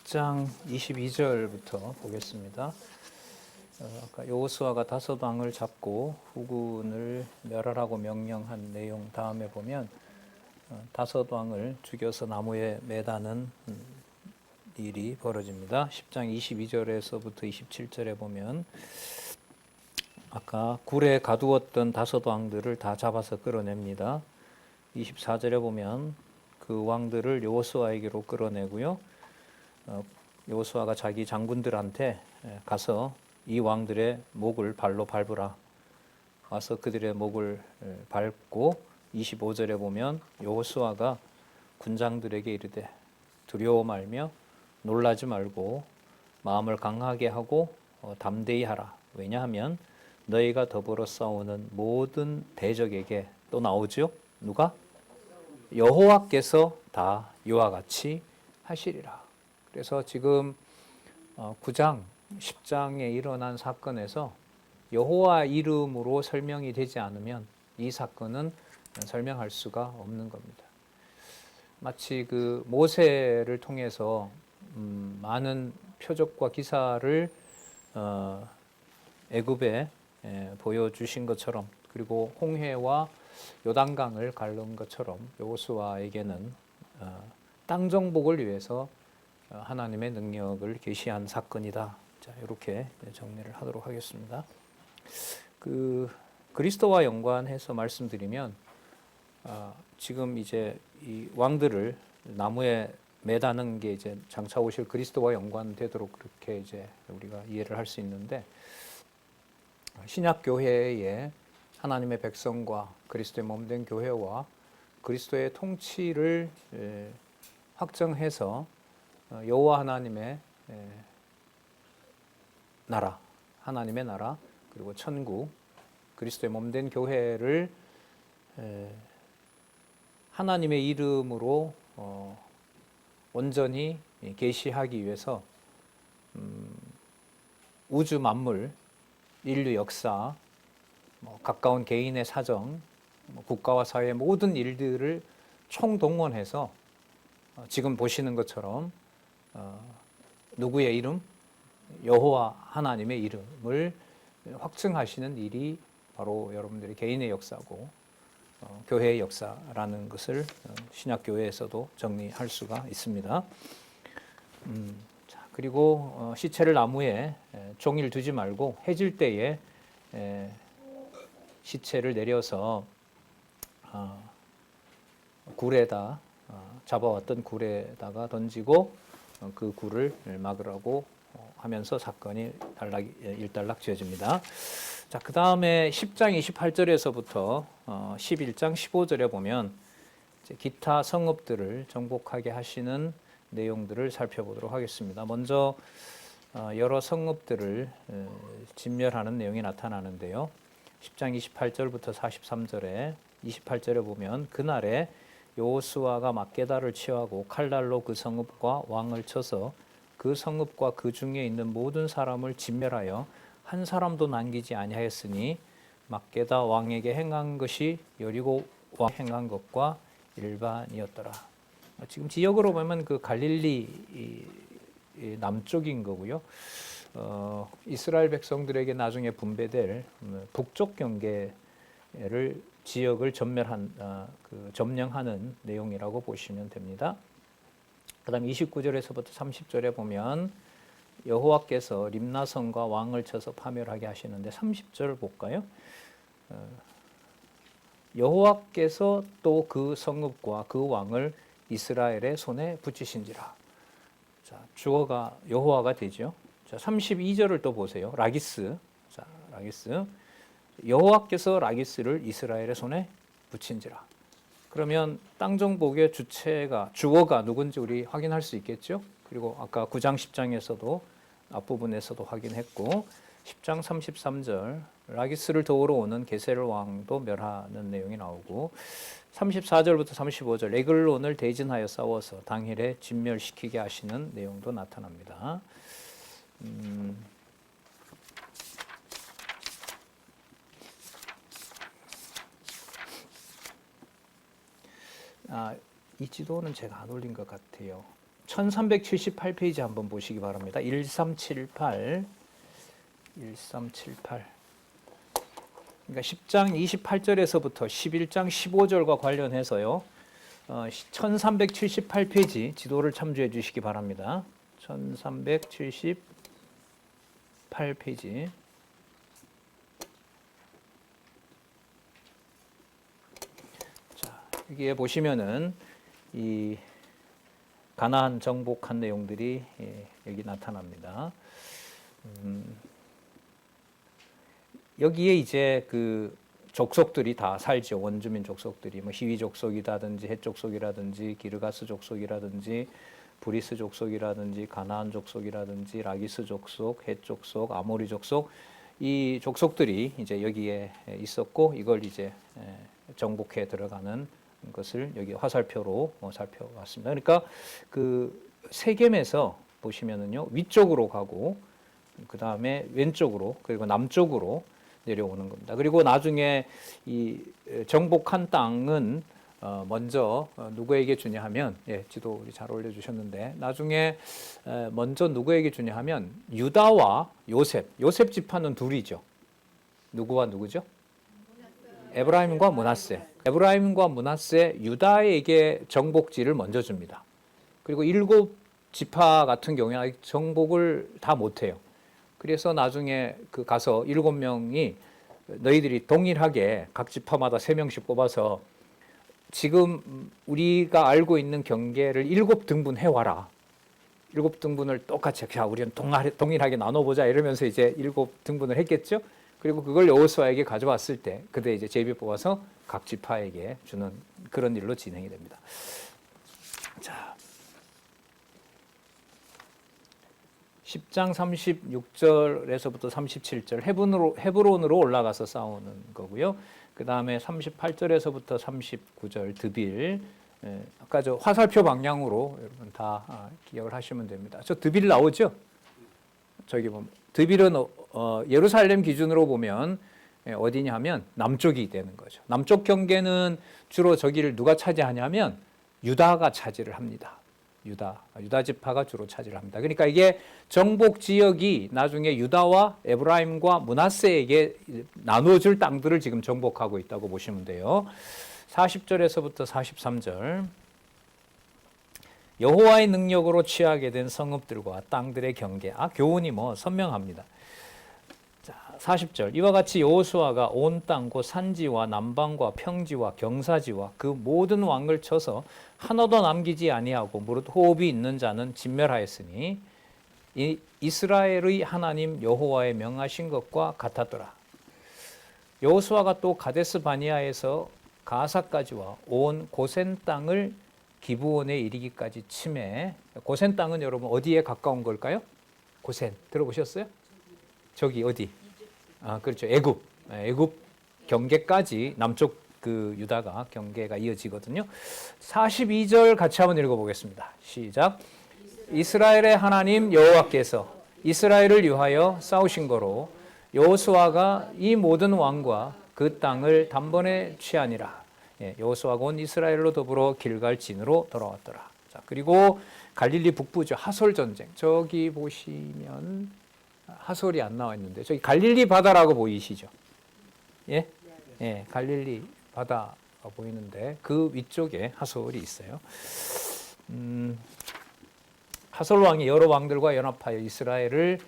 10장 22절부터 보겠습니다. 아까 여호수아가 다섯 왕을 잡고 후군을 멸하라고 명령한 내용 다음에 보면 다섯 왕을 죽여서 나무에 매다는 일이 벌어집니다. 10장 22절에서부터 27절에 보면 아까 굴에 가두었던 다섯 왕들을 다 잡아서 끌어냅니다. 24절에 보면 그 왕들을 여호수아에게로 끌어내고요. 여호수아가 자기 장군들한테 가서 이 왕들의 목을 발로 밟으라. 와서 그들의 목을 밟고 25절에 보면 여호수아가 군장들에게 이르되 두려워 말며 놀라지 말고 마음을 강하게 하고 담대히 하라. 왜냐하면 너희가 더불어 싸우는 모든 대적에게 또 나오죠. 누가? 여호와께서 다 이와 같이 하시리라. 그래서 지금 9장, 10장에 일어난 사건에서 여호와 이름으로 설명이 되지 않으면 이 사건은 설명할 수가 없는 겁니다. 마치 그 모세를 통해서 많은 표적과 기사를 애굽에 보여주신 것처럼, 그리고 홍해와 요단강을 가른 것처럼 여호수아에게는 땅 정복을 위해서 하나님의 능력을 계시한 사건이다. 자, 이렇게 정리를 하도록 하겠습니다. 그리스도와 연관해서 말씀드리면 지금 이제 이 왕들을 나무에 매다는 게 이제 장차 오실 그리스도와 연관되도록 그렇게 이제 우리가 이해를 할 수 있는데, 신약 교회에 하나님의 백성과 그리스도의 몸된 교회와 그리스도의 통치를 확정해서 여호와 하나님의 나라, 하나님의 나라, 그리고 천국, 그리스도의 몸된 교회를 하나님의 이름으로 온전히 계시하기 위해서 우주 만물, 인류 역사, 가까운 개인의 사정, 국가와 사회의 모든 일들을 총동원해서 지금 보시는 것처럼 누구의 이름? 여호와 하나님의 이름을 확증하시는 일이 바로 여러분들의 개인의 역사고 교회의 역사라는 것을 신약교회에서도 정리할 수가 있습니다. 자, 그리고 시체를 나무에 종일 두지 말고 해질 때에 시체를 내려서 굴에다 잡아왔던 굴에다가 던지고 그 굴을 막으라고 하면서 사건이 일단락 지어집니다. 자, 그 다음에 10장 28절에서부터 11장 15절에 보면 기타 성읍들을 정복하게 하시는 내용들을 살펴보도록 하겠습니다. 먼저 여러 성읍들을 진멸하는 내용이 나타나는데요. 10장 28절부터 43절에 28절에 보면 그날에 여호수아가 막게다를 취하고 칼날로 그 성읍과 왕을 쳐서 그 성읍과 그 중에 있는 모든 사람을 진멸하여 한 사람도 남기지 아니하였으니 막게다 왕에게 행한 것이 여리고 왕 행한 것과 일반이었더라. 지금 지역으로 보면 그 갈릴리 남쪽인 거고요. 이스라엘 백성들에게 나중에 분배될 북쪽 경계를 지역을 점령하는 내용이라고 보시면 됩니다. 그 다음 29절에서부터 30절에 보면 여호와께서 림나성과 왕을 쳐서 파멸하게 하시는데 30절 볼까요? 여호와께서 또 그 성읍과 그 왕을 이스라엘의 손에 붙이신지라. 자, 주어가 여호와가 되죠. 자, 32절을 또 보세요. 라기스. 자, 라기스. 여호와께서 라기스를 이스라엘의 손에 붙인지라. 그러면 땅 정복의 주어가 누군지 우리 확인할 수 있겠죠? 그리고 아까 9장 10장에서도 앞부분에서도 확인했고 10장 33절 라기스를 도우러 오는 게셀 왕도 멸하는 내용이 나오고 34절부터 35절 에글론을 대진하여 싸워서 당일에 진멸시키게 하시는 내용도 나타납니다. 이 지도는 제가 안 올린 것 같아요. 1378페이지 한번 보시기 바랍니다. 1378. 1378. 그러니까 10장 28절에서부터 11장 15절과 관련해서요. 1378페이지 지도를 참조해 주시기 바랍니다. 1378페이지. 자, 여기에 보시면은 이 가나안 정복한 내용들이 여기 나타납니다. 여기에 이제 그 족속들이 다 살죠. 원주민 족속들이 뭐 히위 족속이라든지 헷 족속이라든지 기르가스 족속이라든지 브리스 족속이라든지 가나안 족속이라든지 라기스 족속, 헷 족속, 아모리 족속 이 족속들이 이제 여기에 있었고 이걸 이제 정복해 들어가는 것을 여기 화살표로 살펴봤습니다. 그러니까 그 세겜에서 보시면은요 위쪽으로 가고 그 다음에 왼쪽으로 그리고 남쪽으로 내려오는 겁니다. 그리고 나중에 이 정복한 땅은 먼저 누구에게 주냐 하면 지도 우리 잘 올려주셨는데 나중에 먼저 누구에게 주냐 하면 유다와 요셉 지파는 둘이죠. 누구와 누구죠? 에브라임과 므낫세. 에브라임과 므낫세 유다에게 정복지를 먼저 줍니다. 그리고 7 지파 같은 경우에 아직 정복을 다 못해요. 그래서 나중에 그 가서 7명이 너희들이 동일하게 각 지파마다 3명씩 뽑아서 지금 우리가 알고 있는 경계를 7등분 해와라. 7등분을 똑같이 자 우리는 동일하게 나눠보자 이러면서 이제 7등분을 했겠죠. 그리고 그걸 여호수아에게 가져왔을 때 그때 이제 제비 뽑아서 각 지파에게 주는 그런 일로 진행이 됩니다. 자, 10장 36절에서부터 37절 헤브론으로 올라가서 싸우는 거고요. 그 다음에 38절에서부터 39절 드빌. 아까 저 화살표 방향으로 여러분 다 기억을 하시면 됩니다. 저 드빌 나오죠? 저기 보면 드빌은 예루살렘 기준으로 보면 어디냐 하면 남쪽이 되는 거죠. 남쪽 경계는 주로 저기를 누가 차지하냐면 유다가 차지를 합니다. 유다 지파가 주로 차지를 합니다. 그러니까 이게 정복 지역이 나중에 유다와 에브라임과 므낫세에게 나눠줄 땅들을 지금 정복하고 있다고 보시면 돼요. 40절에서부터 43절. 여호와의 능력으로 취하게 된 성읍들과 땅들의 경계. 교훈이 뭐 선명합니다. 자, 40절. 이와 같이 여호수아가 온 땅 곧 산지와 남방과 평지와 경사지와 그 모든 왕을 쳐서 하나도 남기지 아니하고 무릇 호흡이 있는 자는 진멸하였으니 이 이스라엘의 하나님 여호와의 명하신 것과 같았더라. 여호수아가 또 가데스 바니아에서 가사까지와 온 고센 땅을 기브온에 이르기까지 치매. 고센 땅은 여러분 어디에 가까운 걸까요? 고센 들어보셨어요? 저기 어디? 그렇죠. 애굽 경계까지 남쪽 그 유다가 경계가 이어지거든요. 42절 같이 한번 읽어보겠습니다. 시작. 이스라엘의 하나님 여호와께서 이스라엘을 위하여 싸우신 거로 여호수아가 이 모든 왕과 그 땅을 단번에 취하니라. 여호수아가 온 이스라엘로 더불어 길갈 진으로 돌아왔더라. 자, 그리고 갈릴리 북부죠. 하솔 전쟁. 저기 보시면 하솔이 안 나와 있는데 저기 갈릴리 바다라고 보이시죠? 예? 예, 갈릴리 바다가 보이는데 그 위쪽에 하솔이 있어요. 하솔 왕이 여러 왕들과 연합하여 이스라엘을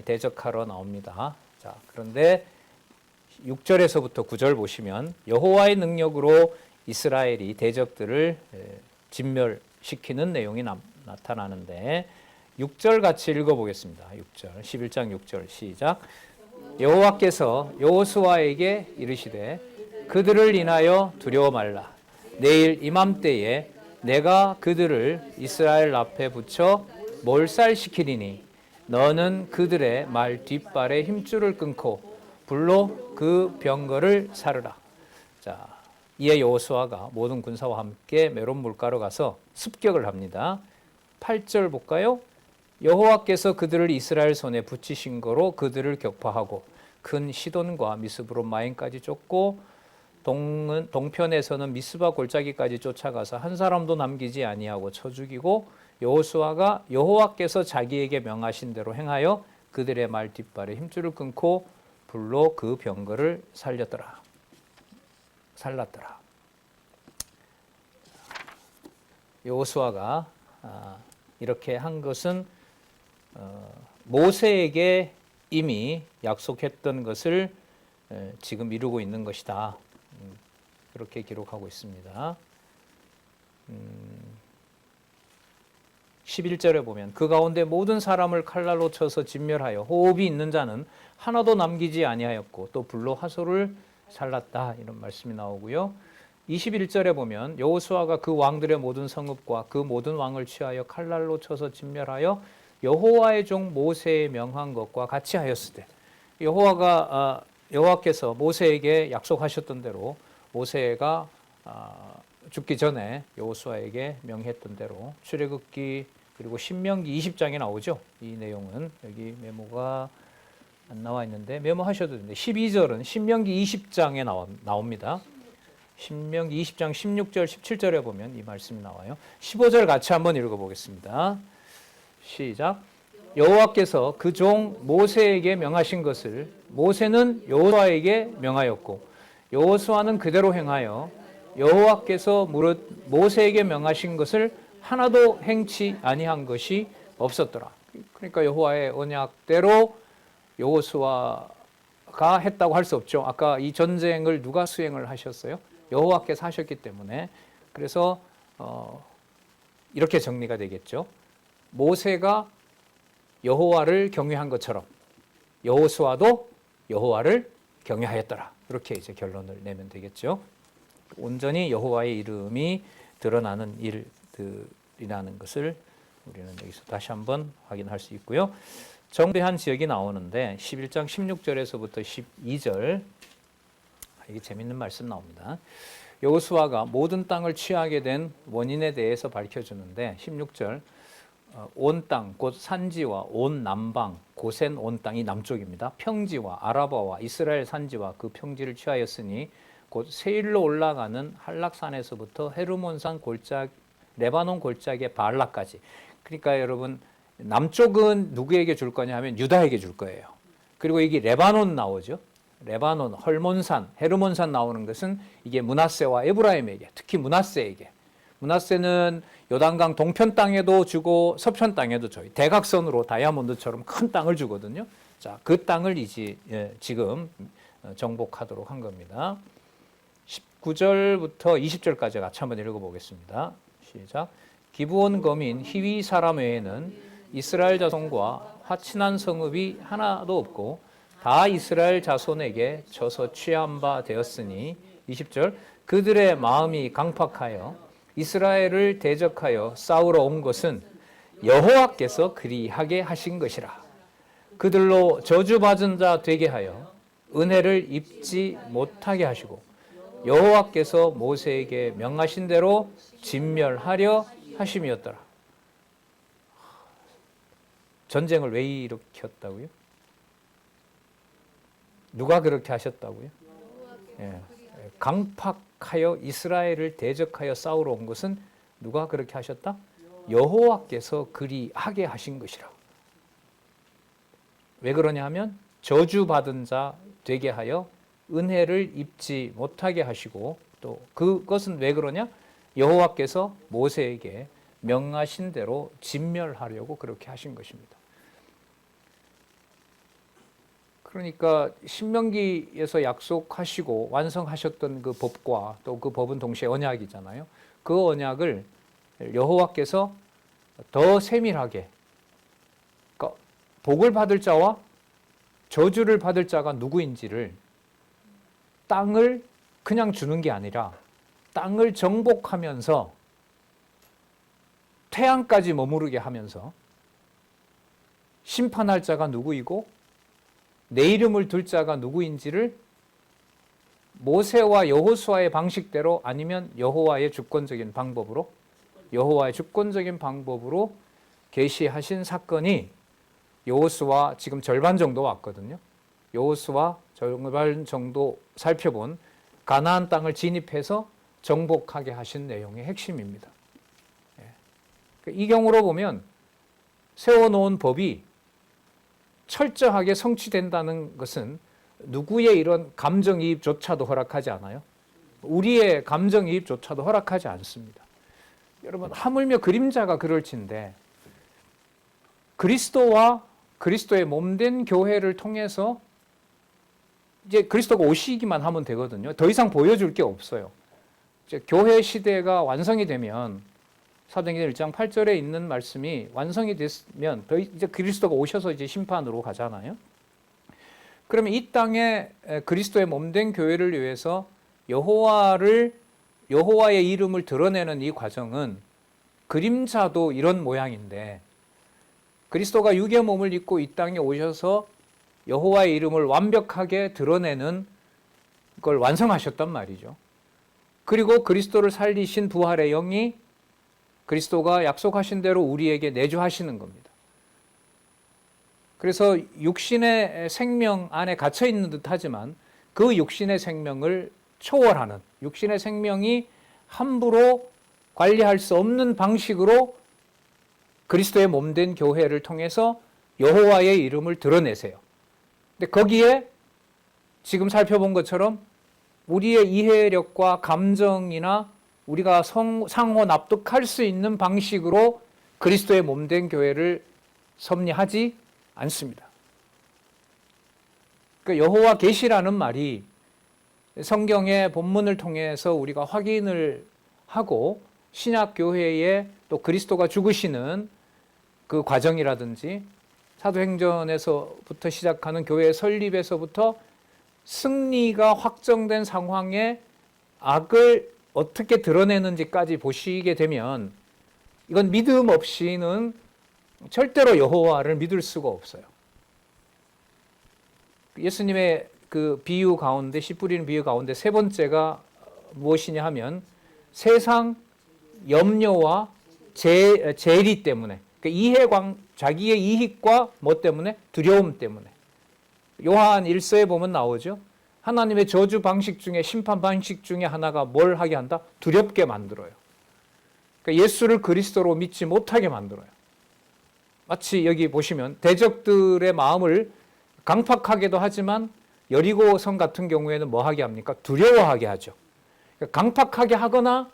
대적하러 나옵니다. 자, 그런데 6절에서부터 9절 보시면 여호와의 능력으로 이스라엘이 대적들을 진멸시키는 내용이 나타나는데 6절 같이 읽어보겠습니다. 6절, 11장 6절 시작. 여호와께서 여호수아에게 이르시되 그들을 인하여 두려워 말라. 내일 이맘때에 내가 그들을 이스라엘 앞에 붙여 몰살시키리니 너는 그들의 말 뒷발에 힘줄을 끊고 불로 그 병거를 사르라. 자, 이에 여호수아가 모든 군사와 함께 메론 물가로 가서 습격을 합니다. 8절 볼까요? 여호와께서 그들을 이스라엘 손에 붙이신 거로 그들을 격파하고 큰 시돈과 미스브롯 마임까지 쫓고 동편에서는 미스바 골짜기까지 쫓아가서 한 사람도 남기지 아니하고 쳐 죽이고 여호수아가 여호와께서 자기에게 명하신 대로 행하여 그들의 말 뒷발에 힘줄을 끊고 불로 그 병거를 살랐더라. 여호수아가 이렇게 한 것은 모세에게 이미 약속했던 것을 지금 이루고 있는 것이다. 그렇게 기록하고 있습니다. 11절에 보면 그 가운데 모든 사람을 칼날로 쳐서 진멸하여 호흡이 있는 자는 하나도 남기지 아니하였고 또 불로 하소를 살랐다. 이런 말씀이 나오고요. 21절에 보면 여호수아가 그 왕들의 모든 성읍과 그 모든 왕을 취하여 칼날로 쳐서 진멸하여 여호와의 종 모세의 명한 것과 같이 하였으되 여호와께서 모세에게 약속하셨던 대로 모세가 죽기 전에 여호수아에게 명했던 대로 출애굽기 그리고 신명기 20장에 나오죠. 이 내용은 여기 메모가 안 나와 있는데 메모하셔도 되는데 12절은 신명기 20장에 나옵니다. 신명기 20장 16절 17절에 보면 이 말씀이 나와요. 15절 같이 한번 읽어보겠습니다. 시작. 여호와께서 그 종 모세에게 명하신 것을 모세는 여호수아에게 명하였고 여호수아는 그대로 행하여 여호와께서 무릇 모세에게 명하신 것을 하나도 행치 아니한 것이 없었더라. 그러니까 여호와의 언약대로 여호수아가 했다고 할 수 없죠. 아까 이 전쟁을 누가 수행을 하셨어요? 여호와께서 하셨기 때문에 그래서 이렇게 정리가 되겠죠. 모세가 여호와를 경외한 것처럼 여호수아도 여호와를 경외하였더라. 이렇게 이제 결론을 내면 되겠죠. 온전히 여호와의 이름이 드러나는 일들이라는 것을 우리는 여기서 다시 한번 확인할 수 있고요. 정대한 지역이 나오는데 11장 16절에서부터 12절 이게 재밌는 말씀 나옵니다. 여호수아가 모든 땅을 취하게 된 원인에 대해서 밝혀주는데 16절 온 땅, 곧 산지와 온 남방, 고센 온 땅이 남쪽입니다. 평지와 아라바와 이스라엘 산지와 그 평지를 취하였으니 곧 세일로 올라가는 한락산에서부터 헤르몬산 골짜기, 레바논 골짜기의 바알라까지. 그러니까 여러분 남쪽은 누구에게 줄 거냐 하면 유다에게 줄 거예요. 그리고 이게 레바논 나오죠. 레바논, 헐몬산, 헤르몬산 나오는 것은 이게 므낫세와 에브라임에게, 특히 므낫세에게. 므낫세는 요단강 동편 땅에도 주고 서편 땅에도 줘요. 대각선으로 다이아몬드처럼 큰 땅을 주거든요. 자, 그 땅을 이제 지금 정복하도록 한 겁니다. 19절부터 20절까지 같이 한번 읽어보겠습니다. 시작. 기브온 거민 히위 사람 외에는 이스라엘 자손과 화친한 성읍이 하나도 없고 다 이스라엘 자손에게 져서 취한 바 되었으니 20절 그들의 마음이 강팍하여 이스라엘을 대적하여 싸우러 온 것은 여호와께서 그리하게 하신 것이라. 그들로 저주받은 자 되게 하여 은혜를 입지 못하게 하시고 여호와께서 모세에게 명하신 대로 진멸하려 하심이었더라. 전쟁을 왜 일으켰다고요? 누가 그렇게 하셨다고요? 강팍하여 이스라엘을 대적하여 싸우러 온 것은 누가 그렇게 하셨다? 여호와께서 그리하게 하신 것이라. 왜 그러냐 하면 저주받은 자 되게 하여 은혜를 입지 못하게 하시고 또 그것은 왜 그러냐? 여호와께서 모세에게 명하신 대로 진멸하려고 그렇게 하신 것입니다. 그러니까 신명기에서 약속하시고 완성하셨던 그 법과 또 그 법은 동시에 언약이잖아요. 그 언약을 여호와께서 더 세밀하게, 그러니까 복을 받을 자와 저주를 받을 자가 누구인지를 땅을 그냥 주는 게 아니라 땅을 정복하면서 태양까지 머무르게 하면서 심판할 자가 누구이고 내 이름을 둘 자가 누구인지를 모세와 여호수아의 방식대로 아니면 여호와의 주권적인 방법으로 계시하신 사건이 여호수아 지금 절반 정도 왔거든요. 여호수아 절반 정도 살펴본 가나안 땅을 진입해서 정복하게 하신 내용의 핵심입니다. 이 경우로 보면 세워놓은 법이 철저하게 성취된다는 것은 누구의 이런 감정이입조차도 허락하지 않아요. 우리의 감정이입조차도 허락하지 않습니다. 여러분, 하물며 그림자가 그럴진데 그리스도와 그리스도의 몸된 교회를 통해서 이제 그리스도가 오시기만 하면 되거든요. 더 이상 보여줄 게 없어요. 이제 교회 시대가 완성이 되면 사도행전 1장 8절에 있는 말씀이 완성이 됐으면 이제 그리스도가 오셔서 이제 심판으로 가잖아요. 그러면 이 땅에 그리스도의 몸된 교회를 위해서 여호와의 이름을 드러내는 이 과정은 그림자도 이런 모양인데 그리스도가 육의 몸을 입고 이 땅에 오셔서 여호와의 이름을 완벽하게 드러내는 걸 완성하셨단 말이죠. 그리고 그리스도를 살리신 부활의 영이 그리스도가 약속하신 대로 우리에게 내주하시는 겁니다. 그래서 육신의 생명 안에 갇혀 있는 듯 하지만 그 육신의 생명을 초월하는, 육신의 생명이 함부로 관리할 수 없는 방식으로 그리스도의 몸된 교회를 통해서 여호와의 이름을 드러내세요. 근데 거기에 지금 살펴본 것처럼 우리의 이해력과 감정이나 우리가 상호 납득할 수 있는 방식으로 그리스도의 몸된 교회를 섭리하지 않습니다. 그러니까 여호와 계시라는 말이 성경의 본문을 통해서 우리가 확인을 하고 신약 교회에 또 그리스도가 죽으시는 그 과정이라든지 사도행전에서부터 시작하는 교회 설립에서부터 승리가 확정된 상황에 악을 어떻게 드러내는지까지 보시게 되면 이건 믿음 없이는 절대로 여호와를 믿을 수가 없어요. 예수님의 그 비유 가운데, 씨 뿌리는 비유 가운데 세 번째가 무엇이냐 하면 세상 염려와 재리 때문에, 그러니까 자기의 이익과 뭐 때문에? 두려움 때문에. 요한 1서에 보면 나오죠. 하나님의 저주 방식 중에, 심판 방식 중에 하나가 뭘 하게 한다? 두렵게 만들어요. 그러니까 예수를 그리스도로 믿지 못하게 만들어요. 마치 여기 보시면 대적들의 마음을 강팍하게도 하지만 여리고성 같은 경우에는 뭐 하게 합니까? 두려워하게 하죠. 그러니까 강팍하게 하거나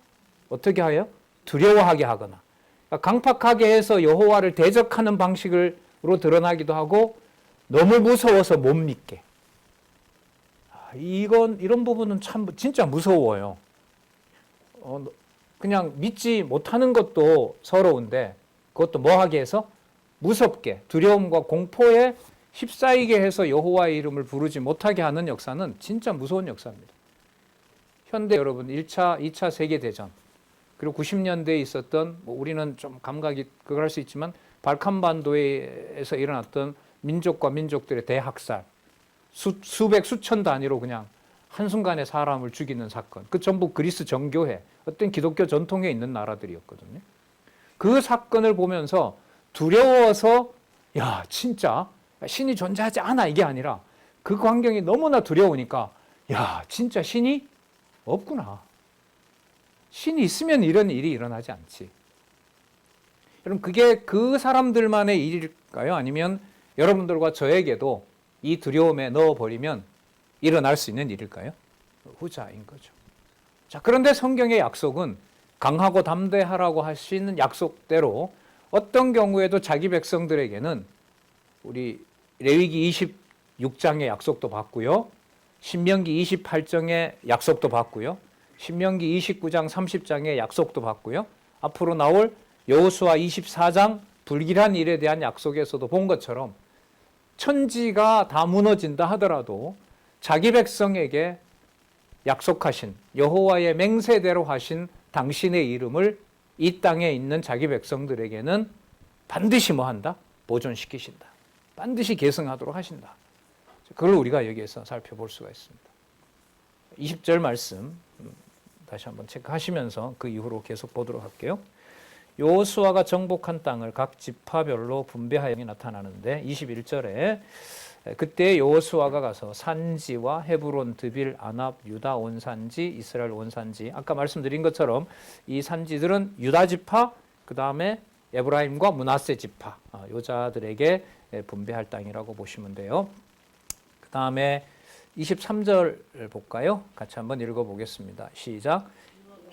어떻게 해요? 두려워하게 하거나. 그러니까 강팍하게 해서 여호와를 대적하는 방식으로 드러나기도 하고 너무 무서워서 못 믿게. 이런 부분은 참 진짜 무서워요. 그냥 믿지 못하는 것도 서러운데 그것도 뭐 하게 해서 무섭게, 두려움과 공포에 휩싸이게 해서 여호와의 이름을 부르지 못하게 하는 역사는 진짜 무서운 역사입니다. 현대 여러분 1차, 2차 세계대전 그리고 90년대에 있었던 우리는 좀 감각이 그걸 할 수 있지만 발칸반도에서 일어났던 민족과 민족들의 대학살, 수백 수천 단위로 그냥 한순간에 사람을 죽이는 사건, 그 전부 그리스 정교회, 어떤 기독교 전통에 있는 나라들이었거든요. 그 사건을 보면서 두려워서 야 진짜 신이 존재하지 않아 이게 아니라 그 광경이 너무나 두려우니까 야 진짜 신이 없구나. 신이 있으면 이런 일이 일어나지 않지. 여러분 그게 그 사람들만의 일일까요? 아니면 여러분들과 저에게도 이 두려움에 넣어버리면 일어날 수 있는 일일까요? 후자인 거죠. 자, 그런데 성경의 약속은 강하고 담대하라고 하시는 약속대로 어떤 경우에도 자기 백성들에게는 우리 레위기 26장의 약속도 받고요. 신명기 28장의 약속도 받고요. 신명기 29장 30장의 약속도 받고요. 앞으로 나올 여호수아 24장 불길한 일에 대한 약속에서도 본 것처럼 천지가 다 무너진다 하더라도 자기 백성에게 약속하신 여호와의 맹세대로 하신 당신의 이름을 이 땅에 있는 자기 백성들에게는 반드시 뭐 한다? 보존시키신다. 반드시 계승하도록 하신다. 그걸 우리가 여기에서 살펴볼 수가 있습니다. 20절 말씀 다시 한번 체크하시면서 그 이후로 계속 보도록 할게요. 여호수아가 정복한 땅을 각 지파별로 분배하여 나타나는데 21절에 그때 여호수아가 가서 산지와 헤브론, 드빌, 아납, 유다 온 산지, 이스라엘 온 산지, 아까 말씀드린 것처럼 이 산지들은 유다 지파, 그 다음에 에브라임과 므낫세 지파 여자들에게 분배할 땅이라고 보시면 돼요. 그 다음에 23절 볼까요? 같이 한번 읽어보겠습니다. 시작.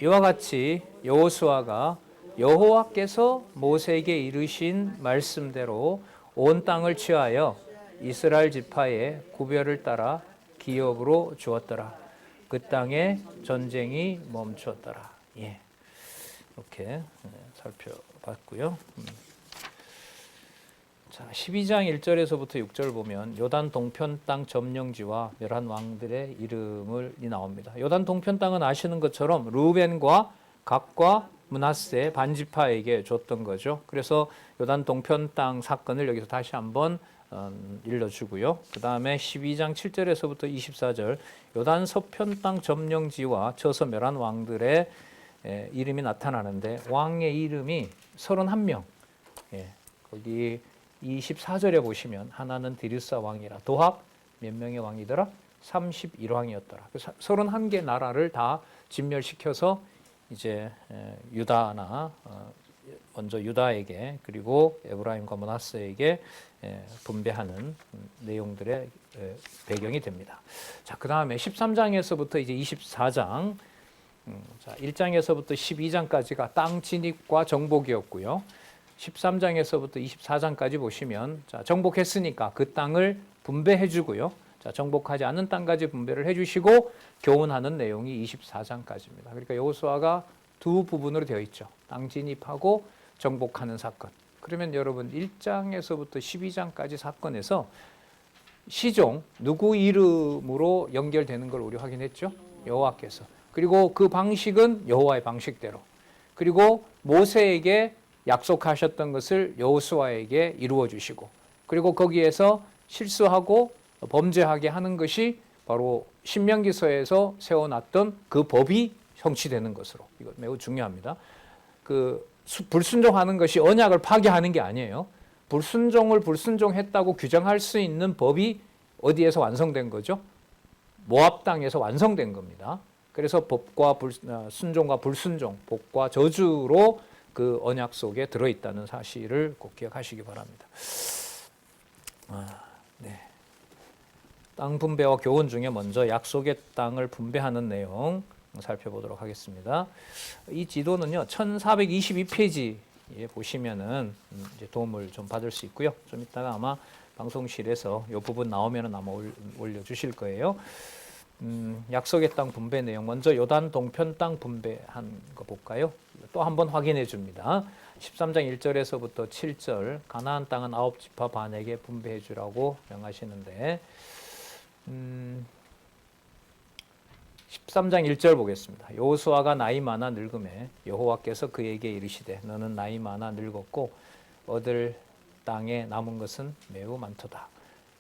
이와 같이 여호수아가 여호와께서 모세에게 이르신 말씀대로 온 땅을 취하여 이스라엘 지파의 구별을 따라 기업으로 주었더라. 그 땅에 전쟁이 멈추었더라. 예, 이렇게 살펴봤고요. 자, 12장 1절에서부터 6절 보면 요단 동편 땅 점령지와 멸한 왕들의 이름이 나옵니다. 요단 동편 땅은 아시는 것처럼 르우벤과 갓과 므낫세 반지파에게 줬던 거죠. 그래서 요단 동편 땅 사건을 여기서 다시 한번 일러주고요. 그 다음에 12장 7절에서부터 24절 요단 서편 땅 점령지와 쳐서 멸한 왕들의 이름이 나타나는데 왕의 이름이 31명. 예, 거기 24절에 보시면 하나는 디르사 왕이라 도합 몇 명의 왕이더라? 31왕이었더라. 31개 나라를 다 진멸시켜서 이제 유다나 먼저 유다에게 그리고 에브라임과 므낫세에게 분배하는 내용들의 배경이 됩니다. 자, 그 다음에 13장에서부터 이제 24장, 자, 1장에서부터 12장까지가 땅 진입과 정복이었고요. 13장에서부터 24장까지 보시면 자, 정복했으니까 그 땅을 분배해 주고요. 자, 정복하지 않은 땅까지 분배를 해 주시고 교훈하는 내용이 24장까지입니다. 그러니까 여호수아가 두 부분으로 되어 있죠. 땅 진입하고 정복하는 사건. 그러면 여러분 1장에서부터 12장까지 사건에서 시종 누구 이름으로 연결되는 걸 우리 확인했죠? 여호와께서. 그리고 그 방식은 여호와의 방식대로. 그리고 모세에게 약속하셨던 것을 여호수아에게 이루어 주시고 그리고 거기에서 실수하고 범죄하게 하는 것이 바로 신명기서에서 세워놨던 그 법이 성취되는 것으로 이거 매우 중요합니다. 그 불순종하는 것이 언약을 파괴하는 게 아니에요. 불순종을 불순종했다고 규정할 수 있는 법이 어디에서 완성된 거죠? 모압 땅에서 완성된 겁니다. 그래서 법과 순종과 불순종, 복과 저주로 그 언약 속에 들어있다는 사실을 꼭 기억하시기 바랍니다. 네. 땅 분배와 교훈 중에 먼저 약속의 땅을 분배하는 내용 살펴보도록 하겠습니다. 이 지도는요, 1422페이지에 보시면은 이제 도움을 좀 받을 수 있고요. 좀 이따가 아마 방송실에서 이 부분 나오면은 아마 올려주실 거예요. 약속의 땅 분배 내용 먼저 요단 동편 땅 분배한 거 볼까요? 또 한번 확인해 줍니다. 13장 1절에서부터 7절 가나안 땅은 9지파 반에게 분배해 주라고 명하시는데 13장 1절 보겠습니다. 여호수아가 나이 많아 늙음에 여호와께서 그에게 이르시되 너는 나이 많아 늙었고 얻을 땅에 남은 것은 매우 많도다.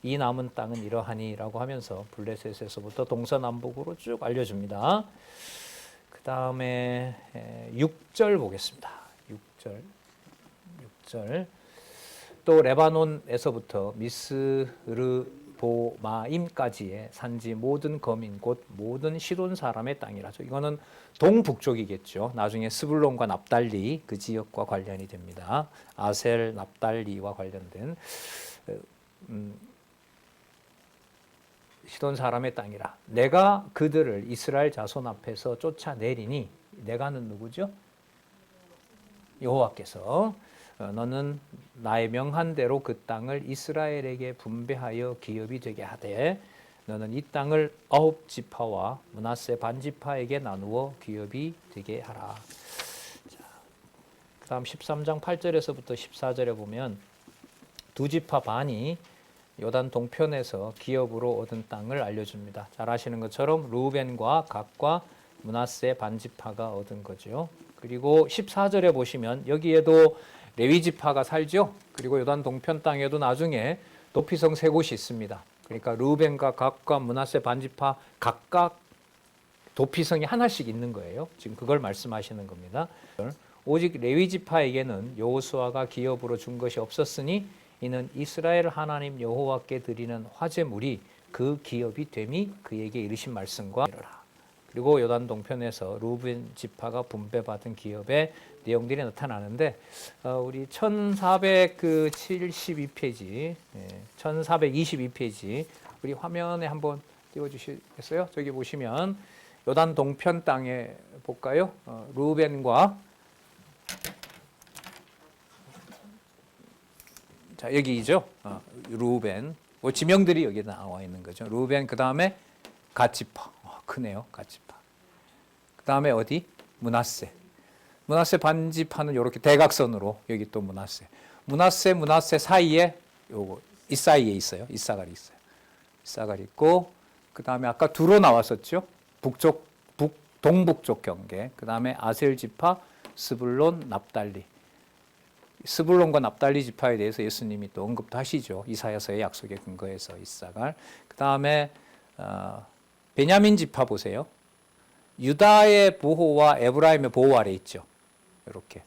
이 남은 땅은 이러하니라고 하면서 블레셋에서부터 동서남북으로 쭉 알려줍니다. 그 다음에 6절 보겠습니다. 6절 또 레바논에서부터 미스르보마임까지의 산지 모든 거민 곧 모든 시돈 사람의 땅이라죠. 이거는 동북쪽이겠죠. 나중에 스불론과 납달리 그 지역과 관련이 됩니다. 아셀, 납달리와 관련된 시돈 사람의 땅이라 내가 그들을 이스라엘 자손 앞에서 쫓아내리니 내가는 누구죠? 여호와께서 너는 나의 명한 대로 그 땅을 이스라엘에게 분배하여 기업이 되게 하되 너는 이 땅을 9지파와 므낫세 반지파에게 나누어 기업이 되게 하라. 자, 그 다음 13장 8절에서부터 14절에 보면 2지파 반이 요단 동편에서 기업으로 얻은 땅을 알려줍니다. 잘 아시는 것처럼 르우벤과 갓과 므낫세 반지파가 얻은 거죠. 그리고 14절에 보시면 여기에도 레위 지파가 살죠. 그리고 요단 동편 땅에도 나중에 도피성 세 곳이 있습니다. 그러니까 르우벤과 갓과 므낫세 반지파 각각 도피성이 하나씩 있는 거예요. 지금 그걸 말씀하시는 겁니다. 오직 레위 지파에게는 여호수아가 기업으로 준 것이 없었으니 이는 이스라엘 하나님 여호와께 드리는 화제물이 그 기업이 됨이 그에게 이르신 말씀과 이르라. 그리고 요단 동편에서 루벤 지파가 분배받은 기업의 내용들이 나타나는데 우리 1472페이지, 1422페이지 우리 화면에 한번 띄워주시겠어요? 저기 보시면 요단 동편 땅에 볼까요? 루벤과 자 여기죠. 루벤 지명들이 여기 나와 있는 거죠. 루벤 그 다음에 갓지파 크네요. 갓지파. 그 다음에 어디? 므낫세. 므낫세 반지파는 이렇게 대각선으로 여기 또 므낫세. 므낫세 사이에 요거 이 사이에 있어요. 이사갈이 있어요. 이사갈이 있고 그 다음에 아까 두로 나왔었죠. 동북쪽 경계. 그 다음에 아셀 지파, 스불론, 납달리. 스불론과 납달리 지파에 대해서 예수님이 또 언급도 하시죠. 이사야서의 약속에 근거해서 이사갈. 그 다음에 베냐민 지파 보세요. 유다의 보호와 에브라임의 보호 아래 있죠. 이렇게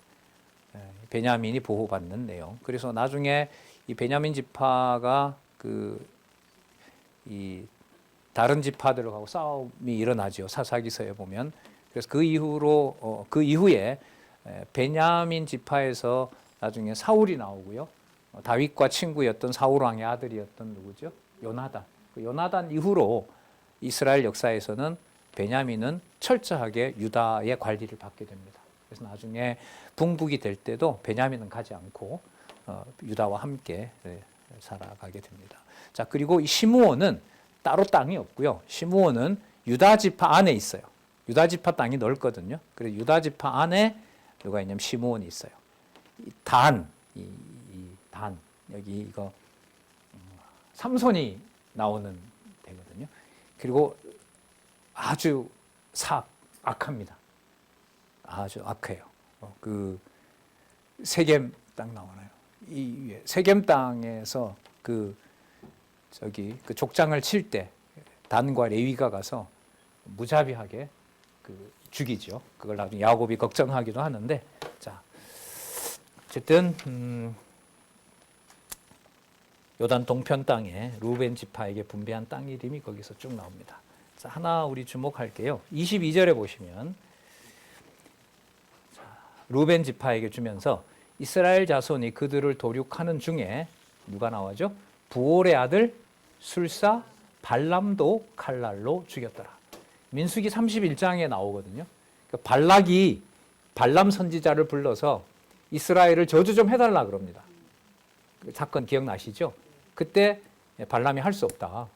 베냐민이 보호받는 내용. 그래서 나중에 이 베냐민 지파가 이 다른 지파들하고 싸움이 일어나죠. 사사기서에 보면. 그래서 그 이후에 베냐민 지파에서 나중에 사울이 나오고요. 다윗과 친구였던 사울 왕의 아들이었던 누구죠? 요나단. 그 요나단 이후로 이스라엘 역사에서는 베냐민은 철저하게 유다의 관리를 받게 됩니다. 그래서 나중에 분국이 될 때도 베냐민은 가지 않고 유다와 함께 살아가게 됩니다. 자, 그리고 이 시므온은 따로 땅이 없고요. 시므온은 유다 지파 안에 있어요. 유다 지파 땅이 넓거든요. 그래서 유다 지파 안에 누가 있냐면 시므온이 있어요. 단 여기 이거 삼손이 나오는 데거든요. 그리고 아주 악합니다. 아주 악해요. 그 세겜 땅 나오나요? 이 세겜 땅에서 그 족장을 칠 때 단과 레위가 가서 무자비하게 죽이죠. 그걸 나중에 야곱이 걱정하기도 하는데, 자 어쨌든 요단 동편 땅에 루벤 지파에게 분배한 땅 이름이 거기서 쭉 나옵니다. 자, 하나 우리 주목할게요. 22절에 보시면 루벤 지파에게 주면서 이스라엘 자손이 그들을 도륙하는 중에 누가 나와죠? 부올의 아들 술사 발람도 칼날로 죽였더라. 민수기 31장에 나오거든요. 그러니까 발락이 발람 선지자를 불러서 이스라엘을 저주 좀 해달라 그럽니다. 그 사건 기억나시죠? 그때 발람이 할 수 없다.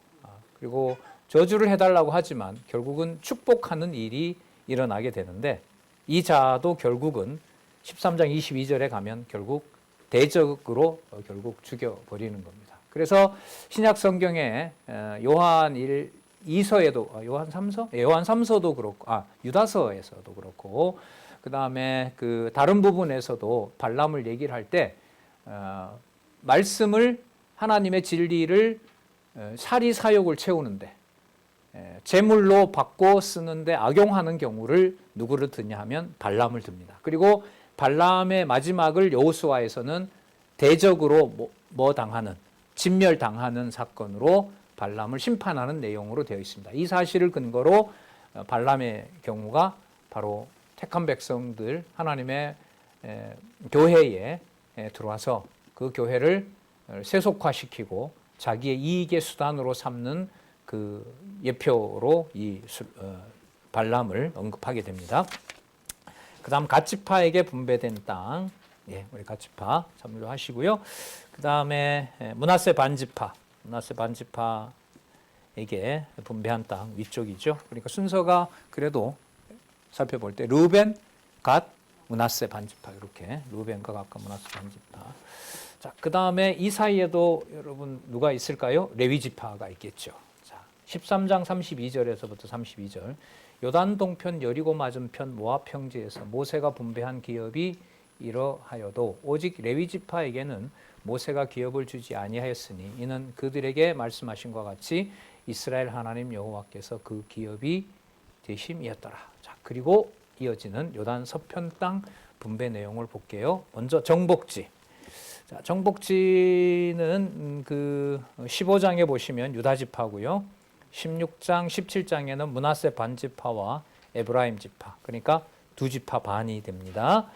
그리고 저주를 해달라고 하지만 결국은 축복하는 일이 일어나게 되는데 이 자도 결국은 13장 22절에 가면 결국 대적으로 결국 죽여버리는 겁니다. 그래서 신약 성경에 요한 2서에도 요한 3서? 요한 3서도 그렇고 유다서에서도 그렇고 그다음에 그 다른 부분에서도 발람을 얘기를 할 때 말씀을 하나님의 진리를 사리 사욕을 채우는데 제물로 받고 쓰는데 악용하는 경우를 누구를 드냐 하면 발람을 듭니다. 그리고 발람의 마지막을 여호수아에서는 대적으로 당하는 진멸당하는 사건으로 발람을 심판하는 내용으로 되어 있습니다. 이 사실을 근거로 발람의 경우가 바로 택한 백성들 하나님의 교회에 들어와서 그 교회를 세속화시키고 자기의 이익의 수단으로 삼는 그 예표로 이 발람을 언급하게 됩니다. 그 다음 갓지파에게 분배된 땅, 우리 갓지파 참조하시고요. 그 다음에 므낫세 반지파에게 분배한 땅 위쪽이죠. 그러니까 순서가 그래도 살펴볼 때 루벤, 갓, 므낫세 반지파 이렇게 루벤과 갓과 므낫세 반지파. 자, 그 다음에 이 사이에도 여러분 누가 있을까요? 레위 지파가 있겠죠. 자, 13장 32절에서부터 32절. 요단 동편 여리고 맞은편 모압 평지에서 모세가 분배한 기업이 이러하여도 오직 레위 지파에게는 모세가 기업을 주지 아니하였으니 이는 그들에게 말씀하신 것과 같이 이스라엘 하나님 여호와께서 그 기업이 되심이었더라. 자, 그리고 이어지는 요단 서편 땅 분배 내용을 볼게요. 먼저 정복지. 자, 정복지는 그 15장에 보시면 유다 지파고요. 16장, 17장에는 므낫세 반지파와 에브라임 지파, 그러니까 두 지파 반이 됩니다.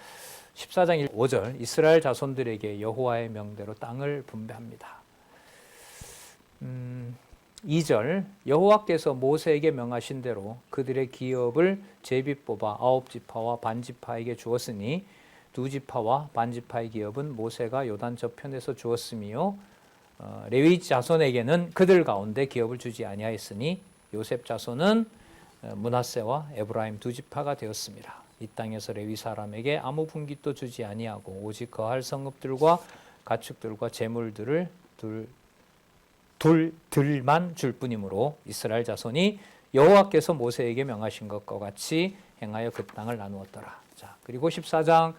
14장 5절 이스라엘 자손들에게 여호와의 명대로 땅을 분배합니다. 2절 여호와께서 모세에게 명하신 대로 그들의 기업을 제비 뽑아 9지파와 반지파에게 주었으니 두 지파와 반지파의 기업은 모세가 요단 저편에서 주었으며 레위 자손에게는 그들 가운데 기업을 주지 아니하였으니 요셉 자손은 므낫세와 에브라임 두 지파가 되었습니다. 이 땅에서 레위 사람에게 아무 분깃도 주지 아니하고 오직 거할 성읍들과 가축들과 재물들을 둘만 줄 뿐이므로 이스라엘 자손이 여호와께서 모세에게 명하신 것과 같이 행하여 그 땅을 나누었더라. 자, 그리고 14장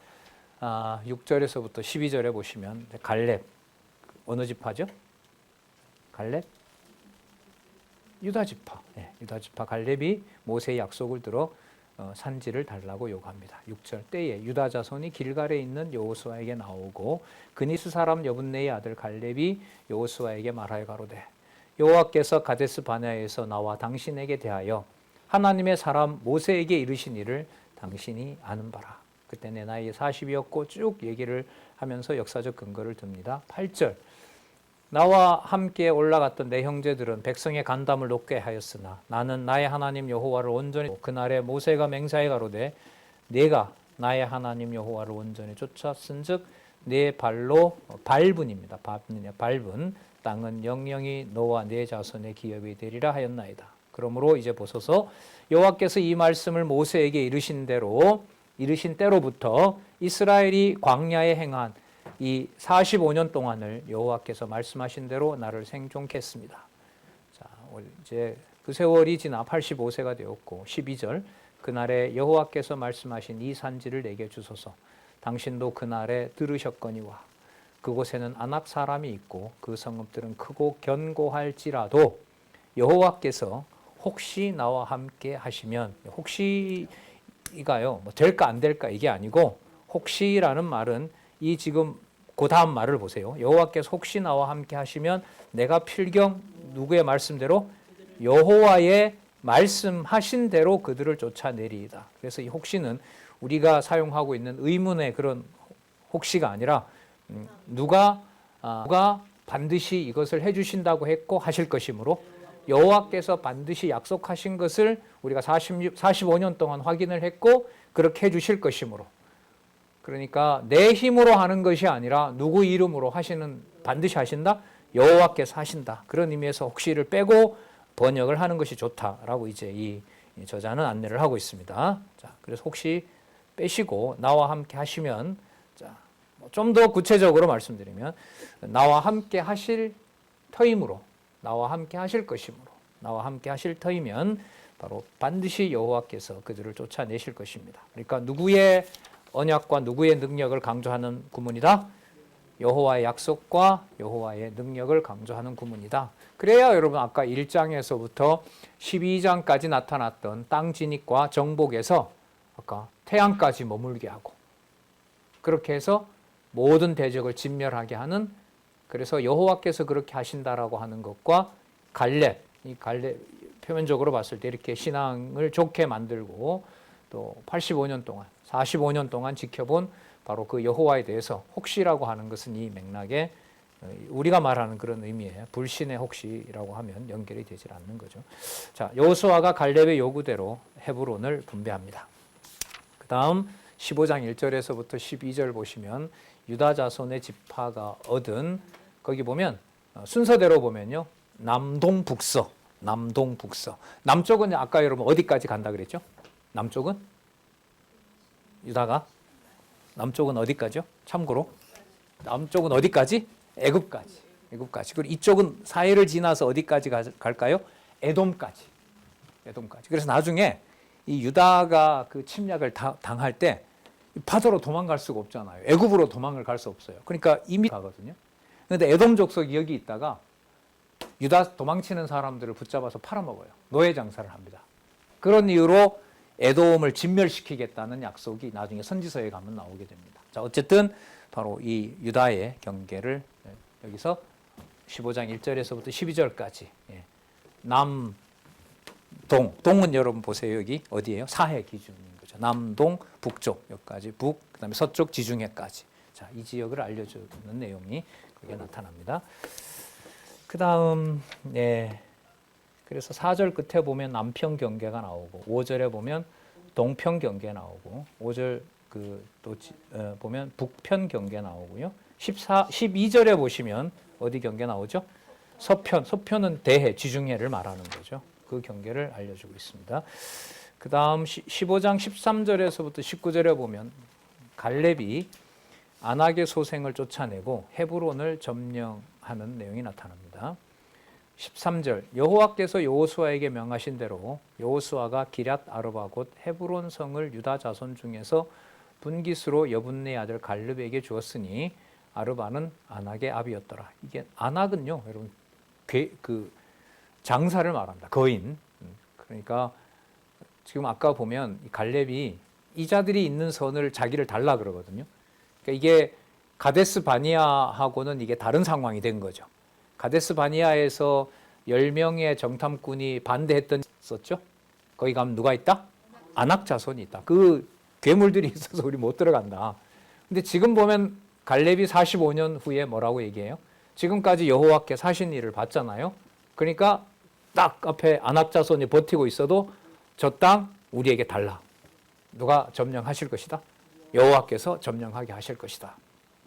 6절에서부터 12절에 보시면 갈렙 어느 지파죠? 갈렙? 유다 지파. 네, 유다 지파 갈렙이 모세의 약속을 들어 산지를 달라고 요구합니다. 6절 때에 유다 자손이 길갈에 있는 여호수아에게 나오고 그니스 사람 여분네의 아들 갈렙이 여호수아에게 말하여 가로되 여호와께서 가데스 바네아에서 나와 당신에게 대하여 하나님의 사람 모세에게 이르신 일을 당신이 아는 바라. 그때 내 나이 40이었고 쭉 얘기를 하면서 역사적 근거를 듭니다. 8절 나와 함께 올라갔던 내 형제들은 백성의 간담을 높게 하였으나 나는 나의 하나님 여호와를 온전히 그날에 모세가 맹세하여 가로되 내가 나의 하나님 여호와를 온전히 쫓았은즉 내 발로 밟은입니다. 밟은 땅은 영영이 너와 내 자손의 기업이 되리라 하였나이다. 그러므로 이제 보소서 여호와께서 이 말씀을 모세에게 이르신 때로부터 이스라엘이 광야에 행한 이 45년 동안을 여호와께서 말씀하신 대로 나를 생존케 했습니다. 자, 이제 그 세월이 지나 85세가 되었고 12절 그날에 여호와께서 말씀하신 이 산지를 내게 주소서. 당신도 그날에 들으셨거니와 그곳에는 아낙 사람이 있고 그 성읍들은 크고 견고할지라도 여호와께서 혹시 나와 함께 하시면 혹시가요 뭐 될까 안 될까 이게 아니고 혹시라는 말은 이 지금 그 다음 말을 보세요. 여호와께서 혹시 나와 함께 하시면 내가 필경 누구의 말씀대로 여호와의 말씀하신 대로 그들을 쫓아내리이다. 그래서 이 혹시는 우리가 사용하고 있는 의문의 그런 혹시가 아니라 누가 반드시 이것을 해주신다고 했고 하실 것이므로 여호와께서 반드시 약속하신 것을 우리가 45년 동안 확인을 했고 그렇게 해주실 것이므로 그러니까 내 힘으로 하는 것이 아니라 누구 이름으로 하시는 반드시 하신다? 여호와께서 하신다. 그런 의미에서 혹시를 빼고 번역을 하는 것이 좋다라고 이제 이 저자는 안내를 하고 있습니다. 자, 그래서 혹시 빼시고 나와 함께 하시면 좀 더 구체적으로 말씀드리면 나와 함께 하실 터임으로 나와 함께 하실 것이므로 나와 함께 하실 터이면 바로 반드시 여호와께서 그들을 쫓아내실 것입니다. 그러니까 누구의 언약과 누구의 능력을 강조하는 구문이다? 여호와의 약속과 여호와의 능력을 강조하는 구문이다. 그래야 여러분 아까 1장에서부터 12장까지 나타났던 땅 진입과 정복에서 아까 태양까지 머물게 하고 그렇게 해서 모든 대적을 진멸하게 하는 그래서 여호와께서 그렇게 하신다라고 하는 것과 갈렙, 이 갈렙 표면적으로 봤을 때 이렇게 신앙을 좋게 만들고 또 85년 동안 45년 동안 지켜본 바로 그 여호와에 대해서 혹시라고 하는 것은 이 맥락에 우리가 말하는 그런 의미의 불신의 혹시라고 하면 연결이 되질 않는 거죠. 자, 여호수아가 갈렙의 요구대로 헤브론을 분배합니다. 그 다음 15장 1절에서부터 12절 보시면 유다 자손의 지파가 얻은 거기 보면 순서대로 보면요. 남동북서. 남쪽은 아까 여러분 어디까지 간다 그랬죠? 남쪽은? 유다가? 남쪽은 어디까지요? 참고로 남쪽은 어디까지? 애굽까지. 그리고 이쪽은 사해를 지나서 어디까지 갈까요? 에돔까지. 그래서 나중에 이 유다가 그 침략을 당할 때 바다로 도망갈 수가 없잖아요. 애굽으로 도망을 갈 수 없어요. 그러니까 이미 가거든요. 그런데 에돔 족속이 여기 있다가 유다 도망치는 사람들을 붙잡아서 팔아먹어요. 노예 장사를 합니다. 그런 이유로 에돔을 진멸시키겠다는 약속이 나중에 선지서에 가면 나오게 됩니다. 자, 어쨌든 바로 이 유다의 경계를 여기서 15장 1절에서부터 12절까지 동은 여러분 보세요. 여기 어디예요? 사해 기준인 거죠. 남동, 북쪽 여기까지 그다음에 서쪽 지중해까지. 자, 이 지역을 알려주는 내용이 거기에 나타납니다. 그다음 그래서 4절 끝에 보면 남편 경계가 나오고 5절에 보면 동편 경계 나오고 5절 또 보면 북편 경계 나오고요. 12절에 보시면 어디 경계 나오죠? 서편은 대해, 지중해를 말하는 거죠. 그 경계를 알려주고 있습니다. 그 다음 15장 13절에서부터 19절에 보면 갈렙이 아낙의 소생을 쫓아내고 헤브론을 점령하는 내용이 나타납니다. 13절 여호와께서 여호수아에게 명하신 대로 여호수아가 기럇 아르바 곧 헤브론 성을 유다 자손 중에서 분깃으로 여분네 아들 갈렙에게 주었으니 아르바는 아낙의 아비였더라. 이게 아낙은요, 여러분 그 장사를 말합니다. 거인. 그러니까 지금 아까 보면 갈렙이 이자들이 있는 선을 자기를 달라 그러거든요. 그러니까 이게 가데스 바니아하고는 이게 다른 상황이 된 거죠. 가데스 바니아에서 10명의 정탐꾼이 반대했던 썼죠. 거기 가면 누가 있다? 아낙 자손이 있다. 그 괴물들이 있어서 우리 못 들어간다. 근데 지금 보면 갈렙이 45년 후에 뭐라고 얘기해요? 지금까지 여호와께서 하신 일을 봤잖아요. 그러니까 딱 앞에 아낙 자손이 버티고 있어도 저 땅 우리에게 달라. 누가 점령하실 것이다? 여호와께서 점령하게 하실 것이다.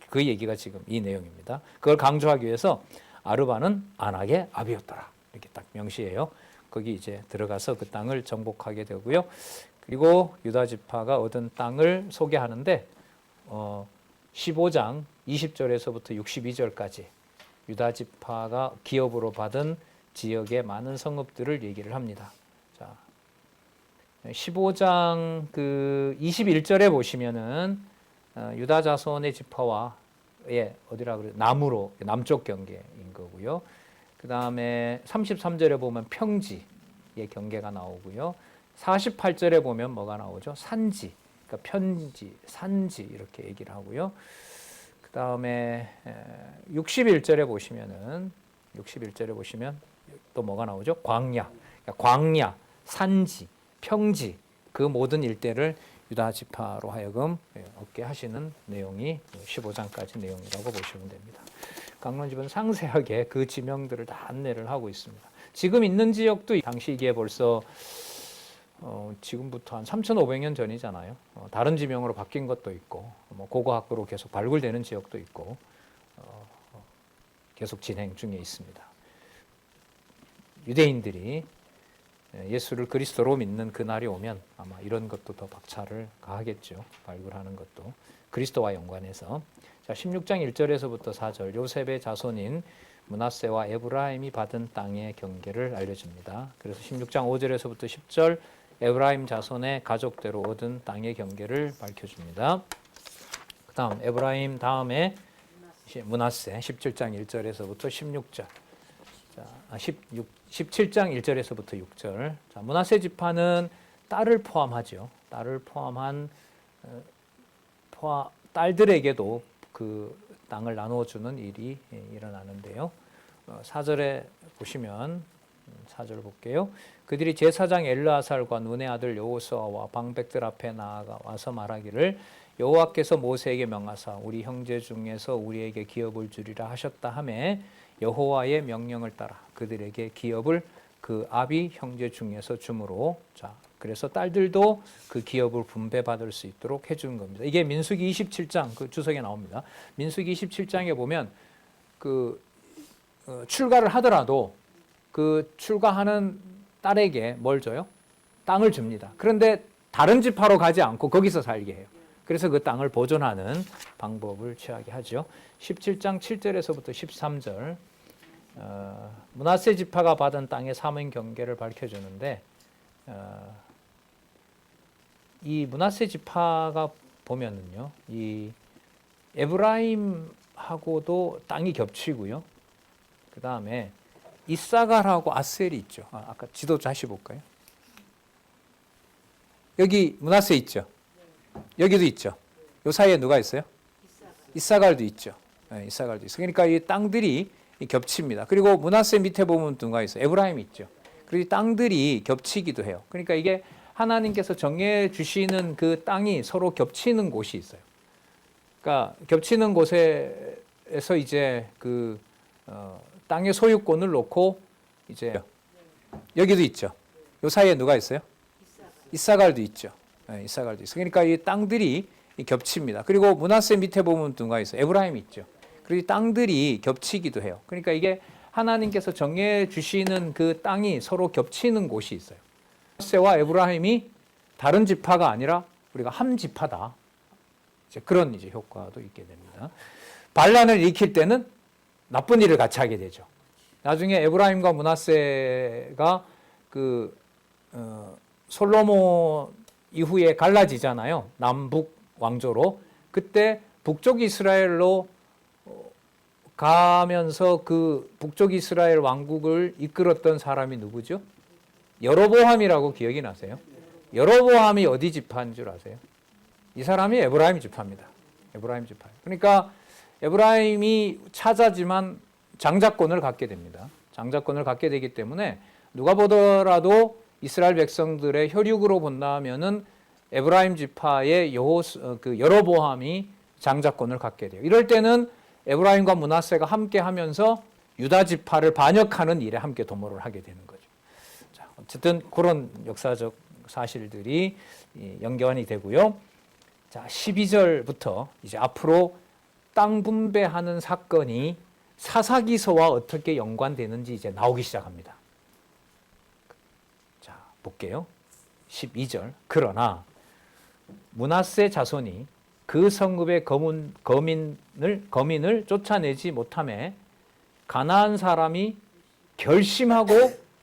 그 얘기가 지금 이 내용입니다. 그걸 강조하기 위해서 아르바는 아낙의 아비였더라. 이렇게 딱 명시해요. 거기 이제 들어가서 그 땅을 정복하게 되고요. 그리고 유다 지파가 얻은 땅을 소개하는데 15장 20절에서부터 62절까지 유다 지파가 기업으로 받은 지역의 많은 성읍들을 얘기를 합니다. 자, 15장 21절에 보시면은 유다 자손의 지파와 어디라 그래요? 남으로 남쪽 경계인 거고요. 그 다음에 33절에 보면 평지의 경계가 나오고요. 48절에 보면 뭐가 나오죠? 산지, 그러니까 편지, 산지 이렇게 얘기를 하고요. 그 다음에 61절에 보시면 또 뭐가 나오죠? 광야, 그러니까 광야, 산지, 평지 그 모든 일대를 유다 지파로 하여금 얻게 하시는 내용이 15장까지 내용이라고 보시면 됩니다. 강론집은 상세하게 그 지명들을 다 안내를 하고 있습니다. 지금 있는 지역도 당시 이게 벌써 지금부터 한 3,500년 전이잖아요. 다른 지명으로 바뀐 것도 있고 고고학으로 계속 발굴되는 지역도 있고 계속 진행 중에 있습니다. 유대인들이 예수를 그리스도로 믿는 그날이 오면 아마 이런 것도 더 박차를 가하겠죠. 발굴하는 것도 그리스도와 연관해서. 자, 16장 1절에서부터 4절 요셉의 자손인 므낫세와 에브라임이 받은 땅의 경계를 알려줍니다. 그래서 16장 5절에서부터 10절 에브라임 자손의 가족대로 얻은 땅의 경계를 밝혀줍니다. 그 다음 에브라임 다음에 므낫세 17장 1절에서부터 16절. 자, 17장 1절에서부터 6절. 자, 므낫세 지파는 딸을 포함하죠. 딸을 포함한 딸들에게도 그 땅을 나눠주는 일이 일어나는데요. 4절에 보시면 4절 볼게요. 그들이 제사장 엘르아살과 눈의 아들 여호수아와 방백들 앞에 나아가 와서 말하기를 여호와께서 모세에게 명하사 우리 형제 중에서 우리에게 기업을 주리라 하셨다 하매 여호와의 명령을 따라 그들에게 기업을 그 아비 형제 중에서 주므로 자 그래서 딸들도 그 기업을 분배받을 수 있도록 해준 겁니다. 이게 민수기 27장 그 주석에 나옵니다. 민수기 27장에 보면 그 출가를 하더라도 그 출가하는 딸에게 뭘 줘요? 땅을 줍니다. 그런데 다른 지파로 가지 않고 거기서 살게 해요. 그래서 그 땅을 보존하는 방법을 취하게 하죠. 17장 7절에서부터 13절 므낫세 지파가 받은 땅의 사면 경계를 밝혀주는데 이 므낫세 지파가 보면은요, 이 에브라임하고도 땅이 겹치고요. 그 다음에 이사갈하고 아셀이 있죠. 아까 지도 다시 볼까요? 여기 므낫세 있죠. 여기도 있죠. 요 사이에 누가 있어요? 이사갈도 있죠. 네, 이사갈도 있어요. 그러니까 이 땅들이 겹칩니다. 그리고 므낫세 밑에 보면 누가 있어요? 에브라임이 있죠. 그리고 땅들이 겹치기도 해요. 그러니까 이게 하나님께서 정해 주시는 그 땅이 서로 겹치는 곳이 있어요. 그러니까 겹치는 곳에서 이제 그 땅의 소유권을 놓고 이제 여기도 있죠. 요 사이에 누가 있어요? 이사갈도 있죠. 네, 이사갈도 있어요. 그러니까 이 땅들이 겹칩니다. 그리고 므낫세 밑에 보면 누가 있어요? 에브라임이 있죠. 그리고 이 땅들이 겹치기도 해요. 그러니까 이게 하나님께서 정해 주시는 그 땅이 서로 겹치는 곳이 있어요. 므낫세와 에브라임이 다른 지파가 아니라 우리가 한 지파다. 이제 그런 이제 효과도 있게 됩니다. 반란을 일으킬 때는 나쁜 일을 같이 하게 되죠. 나중에 에브라임과 므낫세가 그 솔로몬 이후에 갈라지잖아요. 남북 왕조로. 그때 북쪽 이스라엘로 가면서 그 북쪽 이스라엘 왕국을 이끌었던 사람이 누구죠? 여로보암이라고 기억이 나세요? 여로보암이 어디 지파인 줄 아세요? 이 사람이 에브라임 지파입니다. 에브라임 지파. 그러니까 에브라임이 차자지만 장자권을 갖게 됩니다. 장자권을 갖게 되기 때문에 누가 보더라도 이스라엘 백성들의 혈육으로 본다면은 에브라임 지파의 여로보암이 장자권을 갖게 돼요. 이럴 때는 에브라임과 므낫세가 함께 하면서 유다 지파를 반역하는 일에 함께 도모를 하게 되는 거죠. 자, 어쨌든 그런 역사적 사실들이 연관이 되고요. 자, 12절부터 이제 앞으로 땅 분배하는 사건이 사사기서와 어떻게 연관되는지 이제 나오기 시작합니다. 자, 볼게요. 12절. 그러나 므낫세 자손이 그 성읍의 거민을 쫓아내지 못하매 가나안 사람이 결심하고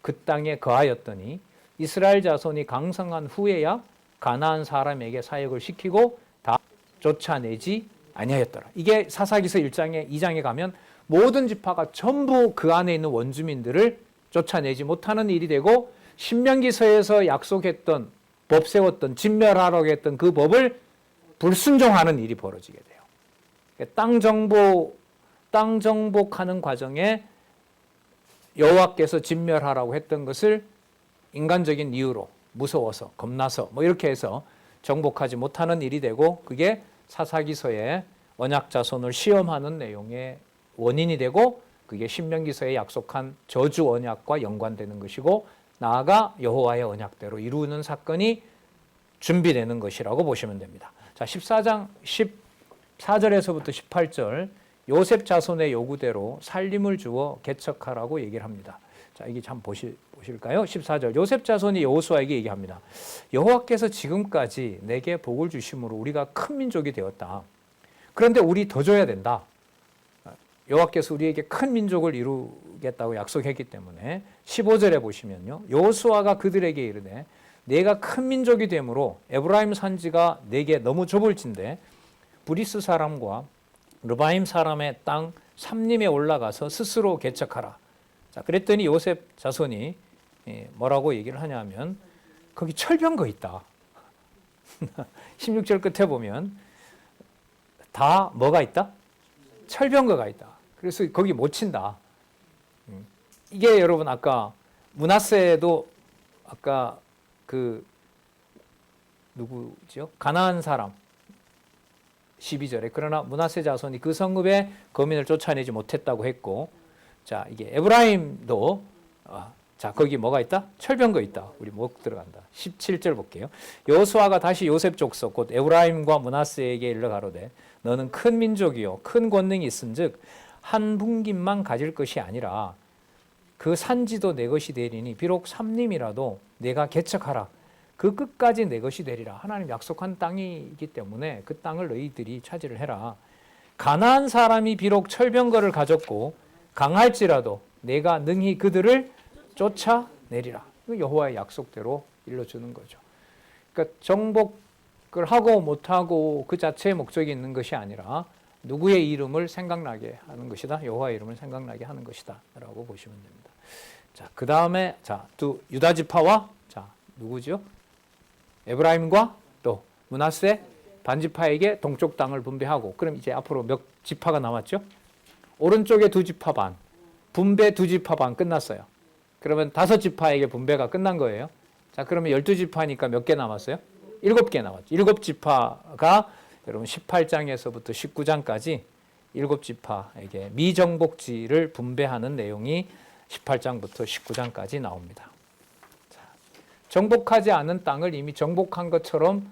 그 땅에 거하였더니 이스라엘 자손이 강성한 후에야 가나안 사람에게 사역을 시키고 다 쫓아내지 아니하였더라. 이게 사사기서 2장에 가면 모든 지파가 전부 그 안에 있는 원주민들을 쫓아내지 못하는 일이 되고 신명기서에서 약속했던 법 세웠던 진멸하라고 했던 그 법을 불순종하는 일이 벌어지게 돼요. 땅 정복하는 과정에 여호와께서 진멸하라고 했던 것을 인간적인 이유로 무서워서 겁나서 뭐 이렇게 해서 정복하지 못하는 일이 되고 그게 사사기서의 언약 자손을 시험하는 내용의 원인이 되고 그게 신명기서에 약속한 저주 언약과 연관되는 것이고 나아가 여호와의 언약대로 이루는 사건이 준비되는 것이라고 보시면 됩니다. 자, 14장 14절에서부터 18절 요셉 자손의 요구대로 살림을 주어 개척하라고 얘기를 합니다. 자, 이게 참 보실까요? 14절 요셉 자손이 여호수아에게 얘기합니다. 여호와께서 지금까지 내게 복을 주심으로 우리가 큰 민족이 되었다. 그런데 우리 더 줘야 된다. 여호와께서 우리에게 큰 민족을 이루겠다고 약속했기 때문에 15절에 보시면요. 여호수아가 그들에게 이르되 내가 큰 민족이 되므로 에브라임 산지가 내게 너무 좁을진데 브리스 사람과 르바임 사람의 땅 삼림에 올라가서 스스로 개척하라. 자, 그랬더니 요셉 자손이 뭐라고 얘기를 하냐면 거기 철병거 있다. 16절 끝에 보면 다 뭐가 있다? 철병거가 있다. 그래서 거기 못 친다. 이게 여러분 아까 므낫세도 아까 그 누구죠? 가나안 사람 12절에 그러나 므낫세 자손이 그 성읍의 거민을 쫓아내지 못했다고 했고 자 이게 에브라임도 자 거기 뭐가 있다? 철병거 있다. 우리 못 들어간다. 17절 볼게요. 여호수아가 다시 요셉 족속 곧 에브라임과 므낫세에게 일러 가로되 너는 큰 민족이요 큰 권능이 있은즉 한 분깃만 가질 것이 아니라 그 산지도 내 것이 되리니 비록 삼림이라도 내가 개척하라. 그 끝까지 내 것이 되리라. 하나님 약속한 땅이기 때문에 그 땅을 너희들이 차지를 해라. 가나안 사람이 비록 철병거를 가졌고 강할지라도 내가 능히 그들을 쫓아내리라. 여호와의 약속대로 일러주는 거죠. 그러니까 정복을 하고 못하고 그 자체의 목적이 있는 것이 아니라 누구의 이름을 생각나게 하는 것이다. 여호와의 이름을 생각나게 하는 것이다. 라고 보시면 됩니다. 자, 그 다음에 자, 또 유다 지파와 자, 누구죠? 에브라임과 또 므낫세 반지파에게 동쪽 땅을 분배하고 그럼 이제 앞으로 몇 지파가 남았죠? 오른쪽에 두 지파 반, 분배 두 지파 반 끝났어요. 그러면 5지파에게 분배가 끝난 거예요. 자, 그러면 12지파니까 몇 개 남았어요? 7개 남았죠. 7지파가 여러분 18장에서부터 19장까지 7지파에게 미정복지를 분배하는 내용이 18장부터 19장까지 나옵니다. 자, 정복하지 않은 땅을 이미 정복한 것처럼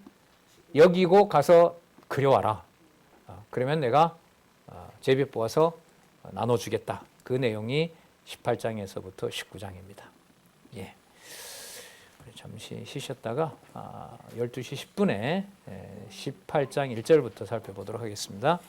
여기고 가서 그려와라. 그러면 내가 제비 뽑아서 나눠주겠다. 그 내용이 18장에서부터 19장입니다. 예. 잠시 쉬셨다가 12시 10분에 18장 1절부터 살펴보도록 하겠습니다.